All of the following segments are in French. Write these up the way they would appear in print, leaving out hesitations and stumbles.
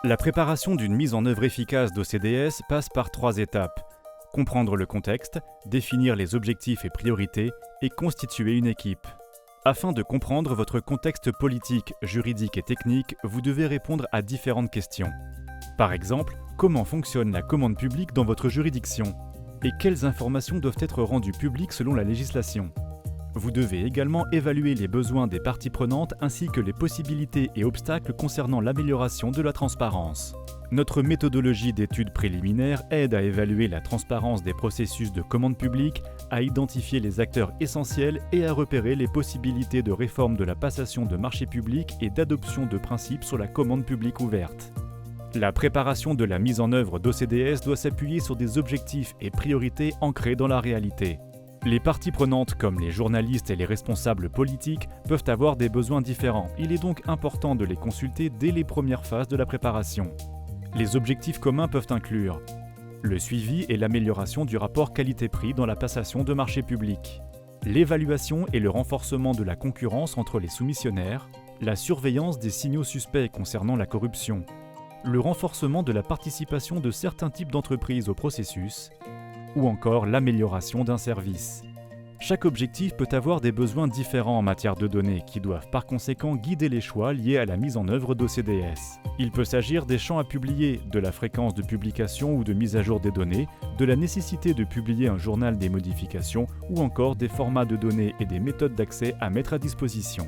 La préparation d'une mise en œuvre efficace d'OCDS passe par 3 étapes. Comprendre le contexte, définir les objectifs et priorités et constituer une équipe. Afin de comprendre votre contexte politique, juridique et technique, vous devez répondre à différentes questions. Par exemple, comment fonctionne la commande publique dans votre juridiction? Et quelles informations doivent être rendues publiques selon la législation? Vous devez également évaluer les besoins des parties prenantes ainsi que les possibilités et obstacles concernant l'amélioration de la transparence. Notre méthodologie d'études préliminaires aide à évaluer la transparence des processus de commande publique, à identifier les acteurs essentiels et à repérer les possibilités de réforme de la passation de marchés publics et d'adoption de principes sur la commande publique ouverte. La préparation de la mise en œuvre d'OCDS doit s'appuyer sur des objectifs et priorités ancrés dans la réalité. Les parties prenantes, comme les journalistes et les responsables politiques, peuvent avoir des besoins différents. Il est donc important de les consulter dès les premières phases de la préparation. Les objectifs communs peuvent inclure le suivi et l'amélioration du rapport qualité-prix dans la passation de marchés publics, l'évaluation et le renforcement de la concurrence entre les soumissionnaires, la surveillance des signaux suspects concernant la corruption, le renforcement de la participation de certains types d'entreprises au processus, ou encore l'amélioration d'un service. Chaque objectif peut avoir des besoins différents en matière de données qui doivent par conséquent guider les choix liés à la mise en œuvre d'OCDS. Il peut s'agir des champs à publier, de la fréquence de publication ou de mise à jour des données, de la nécessité de publier un journal des modifications ou encore des formats de données et des méthodes d'accès à mettre à disposition.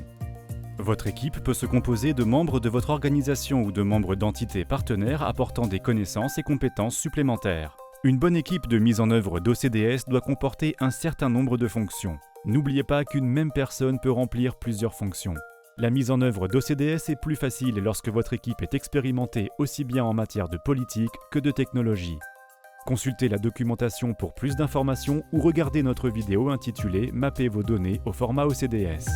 Votre équipe peut se composer de membres de votre organisation ou de membres d'entités partenaires apportant des connaissances et compétences supplémentaires. Une bonne équipe de mise en œuvre d'OCDS doit comporter un certain nombre de fonctions. N'oubliez pas qu'une même personne peut remplir plusieurs fonctions. La mise en œuvre d'OCDS est plus facile lorsque votre équipe est expérimentée aussi bien en matière de politique que de technologie. Consultez la documentation pour plus d'informations ou regardez notre vidéo intitulée « Mapper vos données au format OCDS ».